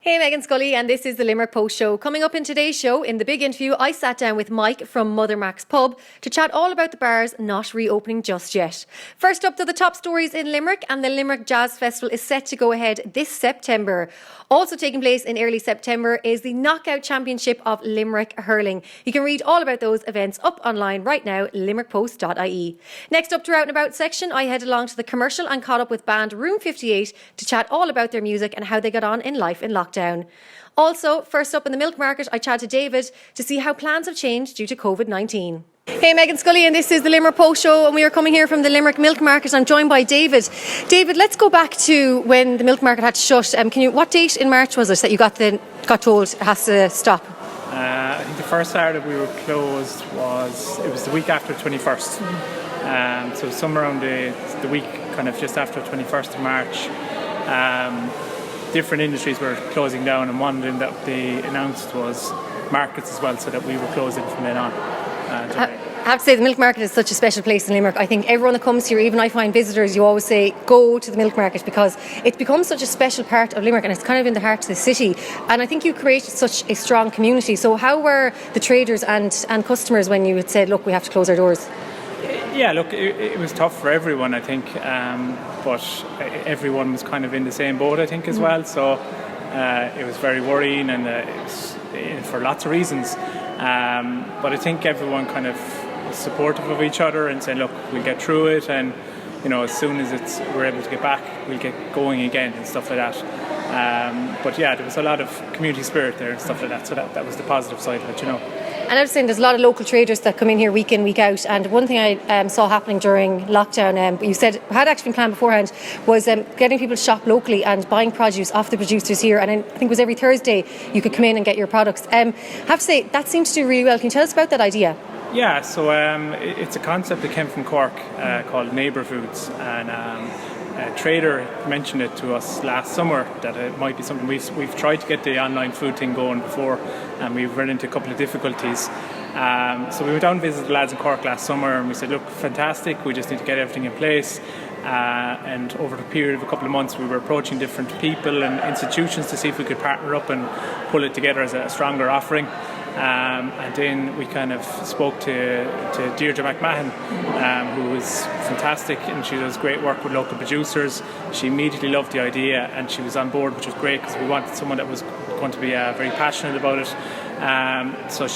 Hey, Meghann Scully, and this is the Limerick Post Show. Coming up in today's show, in the big interview, I sat down with Mike from MotherMacs pub to chat all about the bars not reopening just yet. First up to the top stories in Limerick, and the Limerick Jazz Festival is set to go ahead this September. Also taking place in early September is the Knockout Championship of Limerick Hurling. You can read all about those events up online right now, limerickpost.ie. Next up to Out and About section, I headed along to the commercial and caught up with band Room 58 to chat all about their music and how they got on in life in lockdown. Also, first up in the milk market, I chatted to David to see how plans have changed due to COVID-19. Hey, Meghann Scully, and this is the Limerick Post Show, and we are coming here from the Limerick Milk Market. I'm joined by David. David, let's go back to when the milk market had to shut. What date in March was it that you got told it has to stop? I think the first Saturday we were closed was the week after 21st. So somewhere around the week, kind of just after 21st of March. Different industries were closing down, and one thing that they announced was markets as well, so that we were closing from then on. I have to say, the milk market is such a special place in Limerick. I think everyone that comes here, even I find visitors, you always say go to the milk market because it's become such a special part of Limerick, and it's kind of in the heart of the city. And I think you created such a strong community. So how were the traders and customers when you had said, look, we have to close our doors? Yeah, look, it was tough for everyone, I think, but everyone was kind of in the same boat, I think, as well. So it was very worrying, and it was for lots of reasons. But I think everyone kind of was supportive of each other and said, look, we'll get through it, and as soon as we're able to get back, we'll get going again and stuff like that. But yeah, there was a lot of community spirit there and stuff like that. So that was the positive side of it, And I was saying there's a lot of local traders that come in here week in, week out. And one thing I saw happening during lockdown, you said had actually been planned beforehand, was getting people to shop locally and buying produce off the producers here. And I think it was every Thursday you could come in and get your products. I have to say, that seems to do really well. Can you tell us about that idea? Yeah, so it's a concept that came from Cork called Neighbour Foods. And a trader mentioned it to us last summer that it might be something we've tried to get the online food thing going before, and we've run into a couple of difficulties. So we went down and visited the lads in Cork last summer, and we said, look, fantastic, we just need to get everything in place. And over the period of a couple of months we were approaching different people and institutions to see if we could partner up and pull it together as a stronger offering. And then we kind of spoke to Deirdre McMahon, who was fantastic, and she does great work with local producers. She immediately loved the idea, and she was on board, which was great because we wanted someone that was going to be very passionate about it. So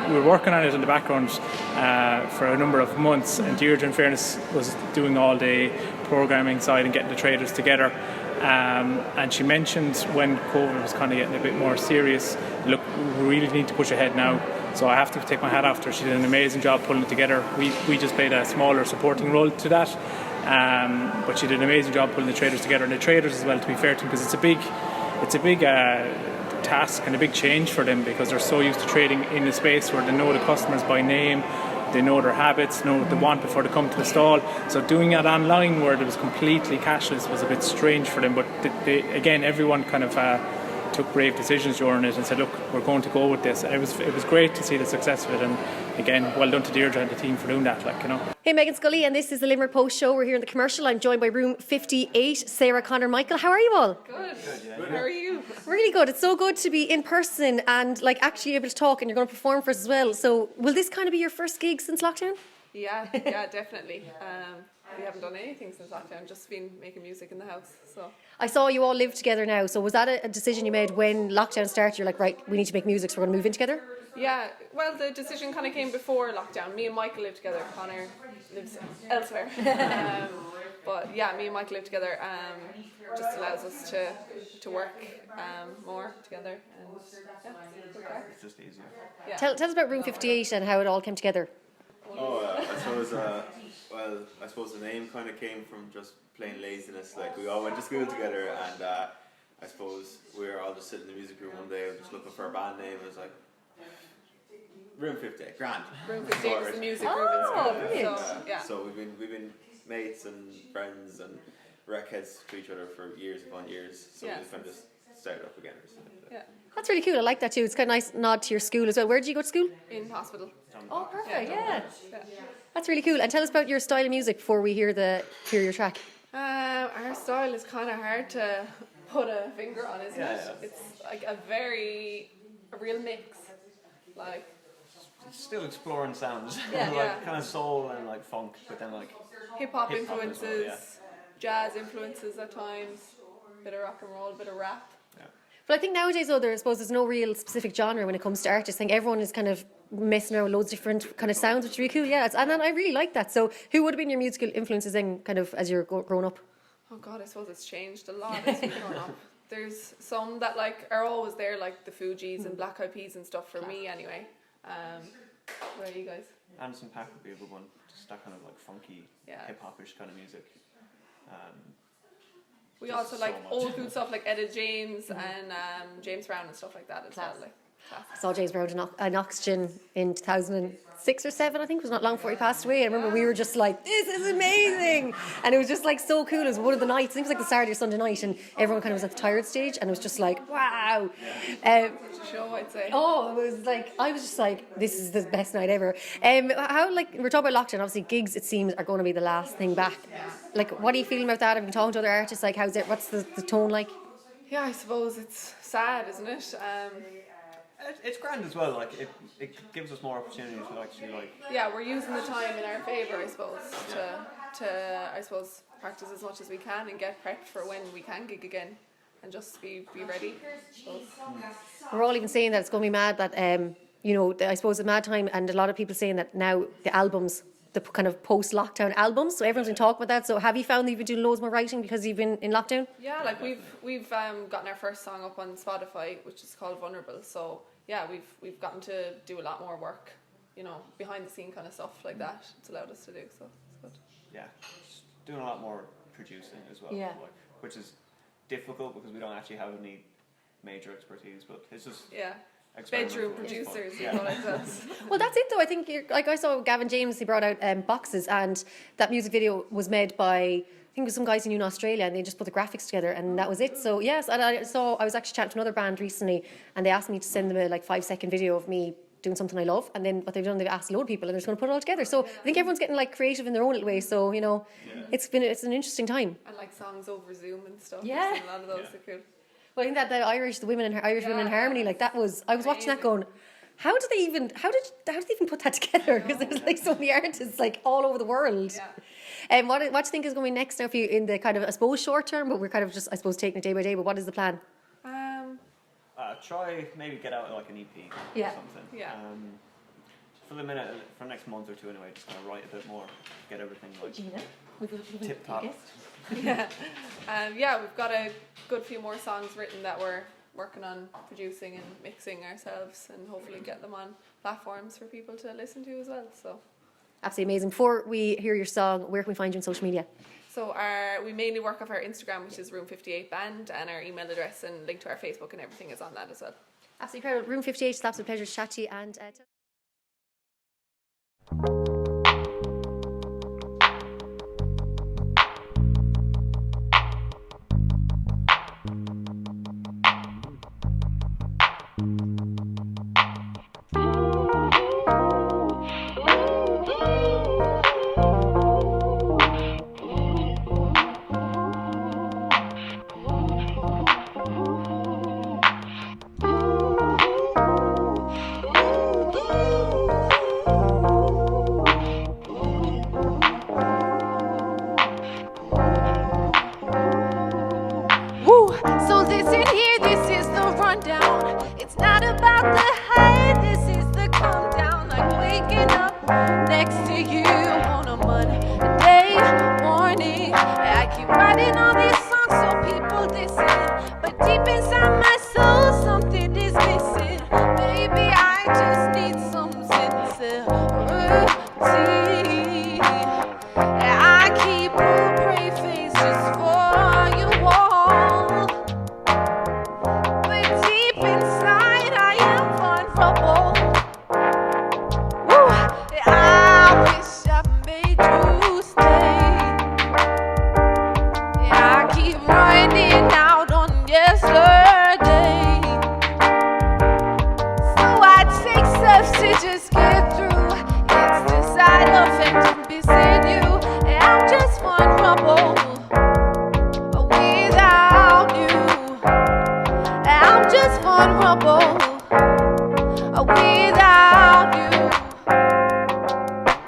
we were working on it in the background for a number of months, and Deirdre, in fairness, was doing all the programming side and getting the traders together. And she mentioned when COVID was kind of getting a bit more serious, look, we really need to push ahead now. So I have to take my hat off to her. She did an amazing job pulling it together. We just played a smaller supporting role to that. But she did an amazing job pulling the traders together, and the traders as well, to be fair to them, because it's a big task and a big change for them, because they're so used to trading in a space where they know the customers by name, they know their habits, know what they want before they come to the stall. So doing it online where it was completely cashless was a bit strange for them. But again, everyone kind of took brave decisions during it and said, look, we're going to go with this. And it was great to see the success of it. And again, well done to Deirdre and the team for doing that. Hey, Meghann Scully, and this is the Limerick Post Show. We're here in the commercial. I'm joined by Room 58, Sarah, Connor, Michael. How are you all? Good. How are you? Really good. It's so good to be in person and actually able to talk, and you're going to perform for us as well. So will this kind of be your first gig since lockdown? Yeah, definitely. We haven't done anything since lockdown, just been making music in the house. So I saw you all live together now. So was that a decision you made when lockdown started? You're like, right, we need to make music, so we're going to move in together? Yeah, well, the decision kind of came before lockdown. Me and Michael live together. Connor lives elsewhere. But yeah, me and Michael live together. Just allows us to work more together. And yeah, it's just easier. Yeah. Tell us about Room 58 and how it all came together. I suppose the name kind of came from just plain laziness. Like, we all went to school together, and I suppose we were all just sitting in the music room one day just looking for a band name. It was like Room 58, grand. Room 58 is the music room in school. Brilliant. So yeah. So we've been mates and friends and wreckheads to each other for years upon years. So Yeah. we just kind of just started up again. Yeah. That's really cool. I like that too. It's kind of nice nod to your school as well. Where did you go to school? In hospital. Oh, perfect. Yeah. Yeah. That's really cool. And tell us about your style of music before we hear your track. I our style is kind of hard to put a finger on, isn't it? Yeah. It's like a real mix. Like, Still exploring sounds. Yeah. like Yeah. kind of soul and like funk, but then like hip hop Hip-hop as influences, well, yeah. jazz influences at times, bit of rock and roll, bit of rap. But I think nowadays, though, I suppose there's no real specific genre when it comes to artists. I think everyone is kind of messing around with loads of different kind of sounds, which is really cool. Yeah, and I really like that. So, who would have been your musical influences then, kind of as you're growing up? Oh God, I suppose it's changed a lot as we've grown up. There's some that like are always there, like the Fugees and Black Eyed Peas and stuff for me anyway. What are you guys? Anderson .Paak would be a good one. Just that kind of like funky, Yeah. hip hopish kind of music. We Just also so like much. old school stuff like Etta James and James Brown and stuff like that as well. Class. Like, I saw James Brown in Oxygen in 2006 or 7, I think. It was not long before he passed away. I remember we were just like, this is amazing. And it was just like so cool. It was one of the nights, I think it was like the Saturday or Sunday night, and everyone kind of was at the tired stage, and it was just like, wow. show, I'd say. Oh, it was like, I was just like, this is the best night ever. How, like, we're talking about lockdown, obviously gigs, it seems, are going to be the last thing back. Like, what are you feeling about that? Have you been talking to other artists? Like, what's the tone like? Yeah, I suppose it's sad, isn't it? It's grand as well. Like it gives us more opportunities to actually like. Yeah, we're using the time in our favour, I suppose, to I suppose practice as much as we can and get prepped for when we can gig again, and just be ready. We're all even saying that it's going to be mad that, I suppose a mad time, and a lot of people saying that now the albums, the kind of post-lockdown albums, so everyone's been talking about that. So have you found that you've been doing loads more writing because you've been in lockdown? Yeah, like we've gotten our first song up on Spotify, which is called Vulnerable. So yeah, we've gotten to do a lot more work, behind the scene kind of stuff like that. It's allowed us to do, so it's good. Yeah, just doing a lot more producing as well. Yeah. Like, which is difficult because we don't actually have any major expertise, but it's just Yeah. experimental. Bedroom It's fun. producers, Yeah. people like that. Well, that's it though. I think, like I saw Gavin James, he brought out Boxes, and that music video was made by, I think it was some guys in Australia, and they just put the graphics together, and that was it. So yes, and I was actually chatting to another band recently, and they asked me to send them a 5-second video of me doing something I love, and then what they've done, they've asked a load of people, and they're just going to put it all together. So I think everyone's getting creative in their own little way. So it's an interesting time. And like songs over Zoom and stuff. Yeah. I've seen a lot of those are cool. Well, I think that the Irish women in Harmony, like that was, I was watching that going, how did they even put that together? Because there's so many artists all over the world. Yeah. What do you think is going to be next now for you in the kind of, I suppose, short term, but we're kind of just, I suppose, taking it day by day, but what is the plan? Try maybe get out like an EP Yeah. or something. Yeah. For the minute, for the next month or two anyway, just kind of write a bit more, get everything tip top. Yeah. We've got a good few more songs written that we're working on producing and mixing ourselves, and hopefully get them on platforms for people to listen to as well. So Absolutely amazing. Before we hear your song, where can we find you on social media? So we mainly work off our Instagram, which is Room 58 Band, and our email address and link to our Facebook and everything is on that as well. Absolutely incredible. Room 58, it's an absolute pleasure to chat to you, and vulnerable without you.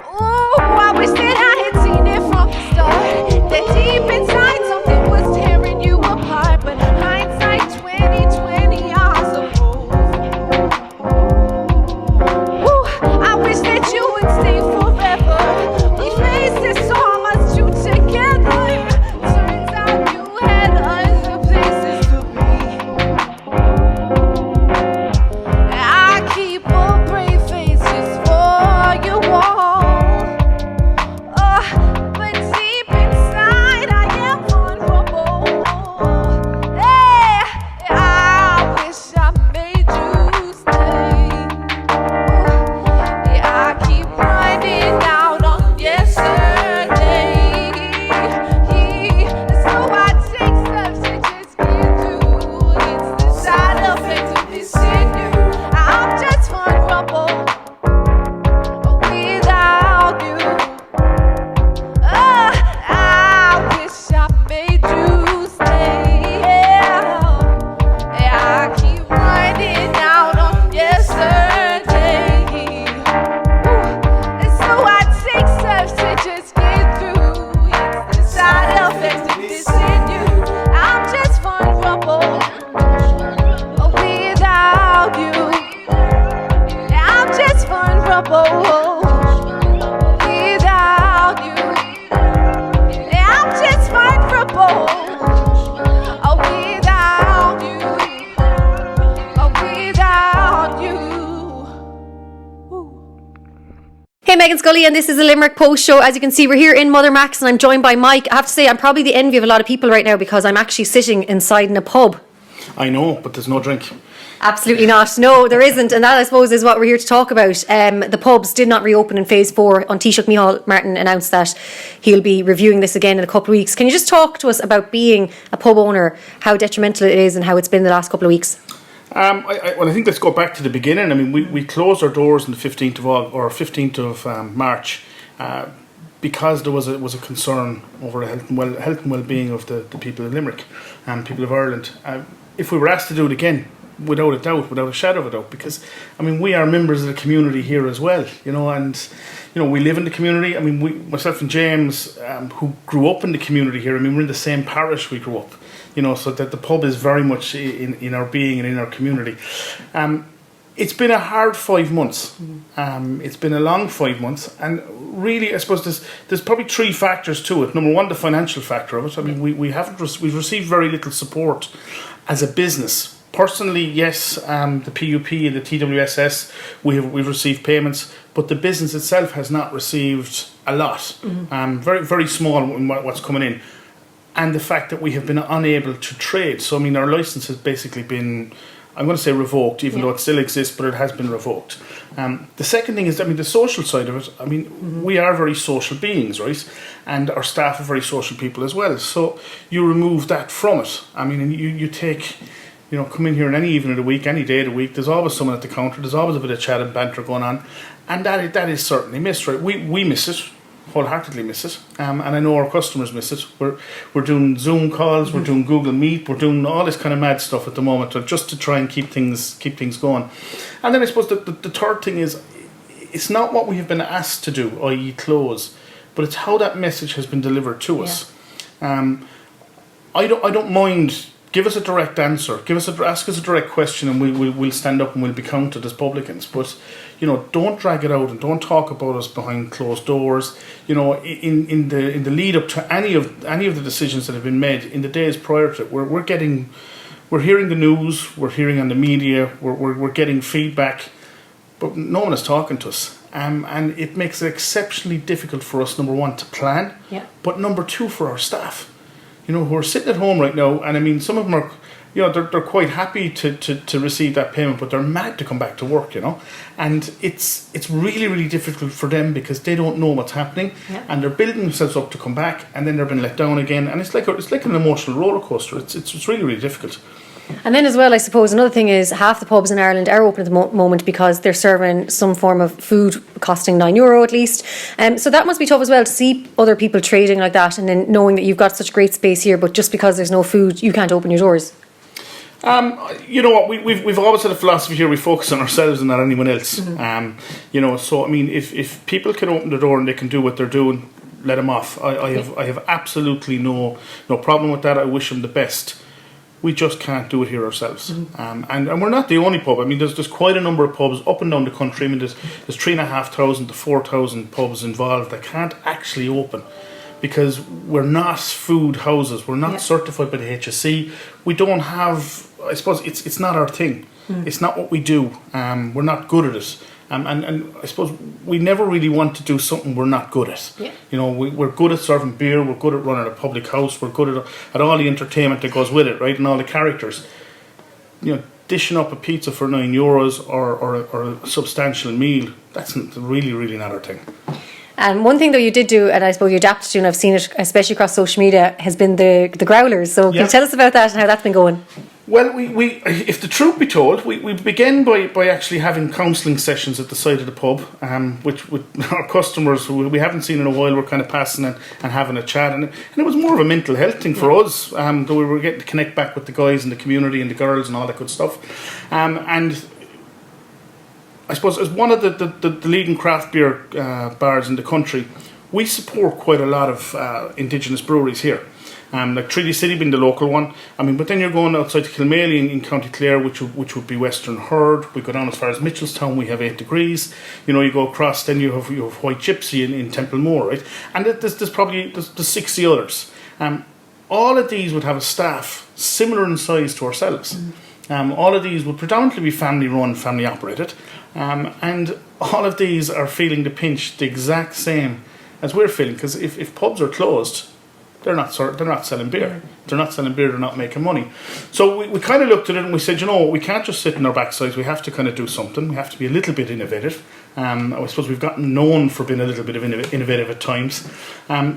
Ooh, I wish that I had seen it from the start. That deep inside something was tearing you apart. But hindsight 2020, I suppose. Ooh, I wish that you would stay forever. We faced this so much you together. Turns out you had other places to be. I keep a brave face just for you all. But deep inside I am vulnerable. Hey, I wish I made you stay. Yeah, I keep running out on yesterday. So I take steps to just get through. It's the side effect of this in you. I'm just vulnerable without you. I wish I made you stay. Yeah, I keep running out on yesterday. So I take steps to just get through. It's the side effects of this in you. I'm just vulnerable without you. I'm just vulnerable without you. I'm just vulnerable without you. Hey, Meghann, Scully, and this is the Limerick Post Show. As you can see, we're here in MotherMacs, and I'm joined by Mike. I have to say, I'm probably the envy of a lot of people right now because I'm actually sitting inside in a pub. I know, but there's no drink. Absolutely not. No, there isn't. And that, I suppose, is what we're here to talk about. The pubs did not reopen in phase 4. On Taoiseach Micheál Martin announced that he'll be reviewing this again in a couple of weeks. Can you just talk to us about being a pub owner, how detrimental it is and how it's been the last couple of weeks? I think let's go back to the beginning. I mean, we closed our doors on the 15th of August, or 15th of March because there was a concern over the health and well-being of the people of Limerick and people of Ireland. If we were asked to do it again, without a doubt, without a shadow of a doubt, because I mean we are members of the community here as well, and we live in the community. I mean, myself and James, who grew up in the community here. I mean, we're in the same parish we grew up, so that the pub is very much in our being and in our community. It's been a hard 5 months. It's been a long 5 months, and really, I suppose there's probably 3 factors to it. Number one, the financial factor of it. I mean, we've received very little support as a business. Personally, yes, the PUP and the TWSS, we've received payments, but the business itself has not received a lot. Very, very small in what's coming in. And the fact that we have been unable to trade. So, I mean, our licence has basically been, I'm going to say revoked, even though it still exists, but it has been revoked. The second thing is, I mean, the social side of it. I mean, we are very social beings, right? And our staff are very social people as well. So you remove that from it. I mean, and you take... come in here on any evening of the week, any day of the week, there's always someone at the counter, there's always a bit of chat and banter going on, and that is certainly missed, right? We miss it, wholeheartedly miss it, and I know our customers miss it. We're doing Zoom calls, we're doing Google Meet, we're doing all this kind of mad stuff at the moment, just to try and keep things going. And then I suppose the third thing is, it's not what we have been asked to do, i.e. close, but it's how that message has been delivered to us. I don't mind. Give us a direct answer. Ask us a direct question, and we'll stand up and we'll be counted as publicans. But don't drag it out and don't talk about us behind closed doors. In the lead up to any of the decisions that have been made in the days prior to it, we're hearing the news, we're hearing on the media, we're getting feedback, but no one is talking to us. And it makes it exceptionally difficult for us, number one, to plan, but number two, for our staff. Who are sitting at home right now, and I mean, some of them are, they're quite happy to receive that payment, but they're mad to come back to work, and it's really, really difficult for them because they don't know what's happening, and they're building themselves up to come back, and then they're being let down again, and it's like an emotional roller coaster. It's really, really difficult. And then as well, I suppose another thing is half the pubs in Ireland are open at the moment because they're serving some form of food costing €9 at least. So that must be tough as well to see other people trading like that, and then knowing that you've got such great space here, but just because there's no food, you can't open your doors. You know what, we've always had a philosophy here, we focus on ourselves and not anyone else. You know, so I mean, if people can open the door and they can do what they're doing, let them off. I have absolutely no problem with that. I wish them the best. We just can't do it here ourselves. And we're not the only pub. I mean, there's quite a number of pubs up and down the country. I mean, there's 3,500 to 4,000 pubs involved that can't actually open because we're not food houses. We're not certified by the HSE. We don't have, I suppose, it's not our thing. It's not what we do. We're not good at it. And I suppose we never really want to do something we're not good at. Yeah. You know, we're good at serving beer, we're good at running a public house, we're good at all the entertainment that goes with it, right, and all the characters. You know, dishing up a pizza for €9 or a substantial meal, that's really not our thing. And one thing though you did do, and I suppose you adapted to, and I've seen it especially across social media, has been the growlers. So can you tell us about that and how that's been going? Well, we if the truth be told, we began by actually having counselling sessions at the side of the pub, which with our customers who we haven't seen in a while, we're kind of passing and having a chat, and it was more of a mental health thing for us, though we were getting to connect back with the guys in the community and the girls and all that good stuff, and I suppose as one of the leading craft beer bars in the country, we support quite a lot of Indigenous breweries here. Like Treaty City being the local one. I mean, but then you're going outside to Kilmaley in County Clare, which would be Western Herd. We go down as far as Mitchelstown, we have 8 Degrees. You know, you go across, then you have White Gypsy in Templemore, right? And there's probably 60 others. All of these would have a staff similar in size to ourselves. All of these would predominantly be family run, family operated. And all of these are feeling the pinch the exact same as we're feeling, because if pubs are closed, they're not selling beer. They're not selling beer, they're not making money. So we kind of looked at it and we said, you know, we can't just sit in our backsides, we have to kind of do something, we have to be a little bit innovative. I suppose we've gotten known for being a little bit of innovative at times.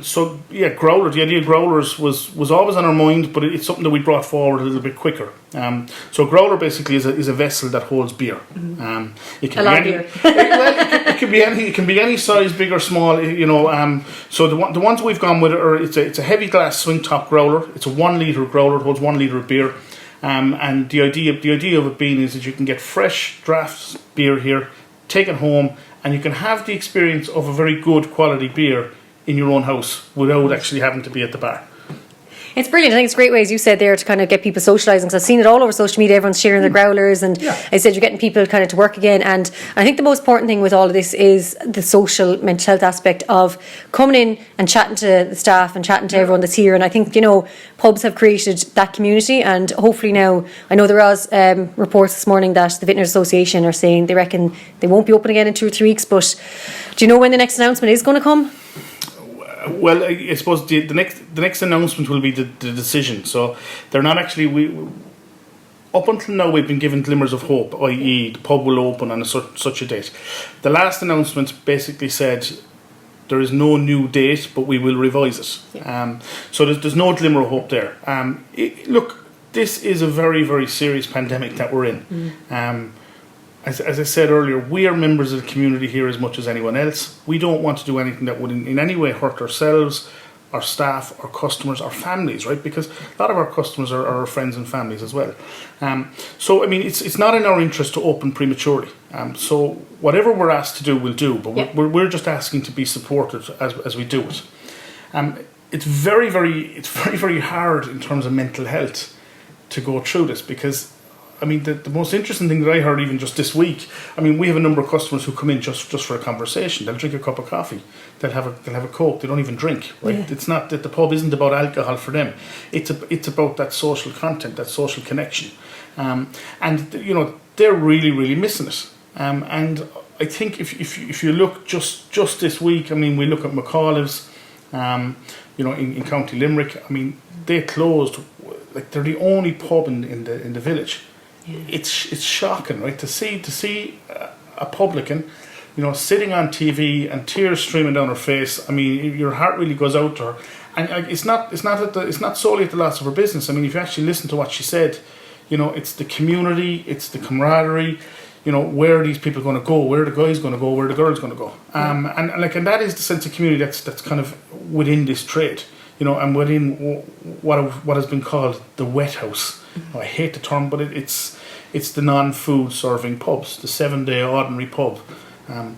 So yeah, growler, the idea of growlers was always on our mind, but it's something that we brought forward a little bit quicker. So growler basically is a vessel that holds beer. It can be any, well, it can be any size, big or small. You know, so the ones we've gone with are it's a heavy glass swing top growler. It's a 1 litre growler. It holds 1 litre of beer. And the idea of it being is that you can get fresh draft beer here, take it home, and you can have the experience of a very good quality beer in your own house without actually having to be at the bar. It's brilliant. I think it's a great way, as you said there, to kind of get people socialising. Because I've seen it all over social media. Everyone's sharing their growlers, and I said you're getting people kind of to work again. And I think the most important thing with all of this is the social mental health aspect of coming in and chatting to the staff and chatting to everyone that's here. And I think, you know, pubs have created that community, and hopefully now, I know there was reports this morning that the Vintners Association are saying they reckon they won't be open again in 2 or 3 weeks. But do you know when the next announcement is going to come? Well, I suppose the next announcement will be the decision. So they're not actually up until now we've been given glimmers of hope, i.e. the pub will open on such a date. The last announcement basically said there is no new date, but we will revise it. So there's no glimmer of hope there. Look, this is a very, very serious pandemic that we're in. As I said earlier, we are members of the community here as much as anyone else. We don't want to do anything that would in any way hurt ourselves, our staff, our customers, our families, right? Because a lot of our customers are our friends and families as well. So, I mean, it's not in our interest to open prematurely. So whatever we're asked to do, we'll do. But we're just asking to be supported as we do it. It's very, very hard in terms of mental health to go through this, because I mean, the most interesting thing that I heard even just this week, I mean, we have a number of customers who come in just for a conversation. They'll drink a cup of coffee. They'll have a Coke. They don't even drink, right? It's not that the pub isn't about alcohol for them. It's about that social content, that social connection. And, you know, they're really, really missing it. And I think if you look just this week, I mean, we look at McAulive's, you know, in County Limerick, I mean, they closed, like they're the only pub in the village. It's shocking, right, to see a publican, you know, sitting on TV and tears streaming down her face. I mean, your heart really goes out to her, and it's not solely at the loss of her business. I mean, if you actually listen to what she said, you know, it's the community, it's the camaraderie. You know, where are these people going to go? Where are the guys going to go? Where are the girls going to go? And that is the sense of community that's kind of within this trade. You know, and within what has been called the wet house. I hate the term, but it's the non-food serving pubs, the 7-day ordinary pub,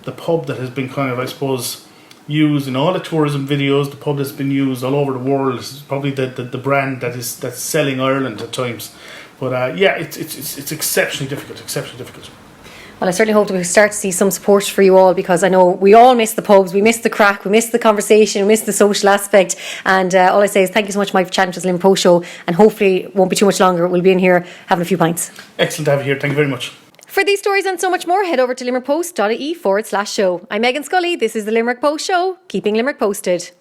the pub that has been kind of, I suppose, used in all the tourism videos. The pub that's been used all over the world. It's probably the brand that's selling Ireland at times. But it's exceptionally difficult. Well, I certainly hope that we start to see some support for you all, because I know we all miss the pubs, we miss the crack, we miss the conversation, we miss the social aspect. And all I say is thank you so much, Mike, for chatting to us, Limerick Post Show. And hopefully it won't be too much longer. We'll be in here having a few pints. Excellent to have you here. Thank you very much. For these stories and so much more, head over to limerickpost.ie/show. I'm Meghann Scully. This is the Limerick Post Show, keeping Limerick posted.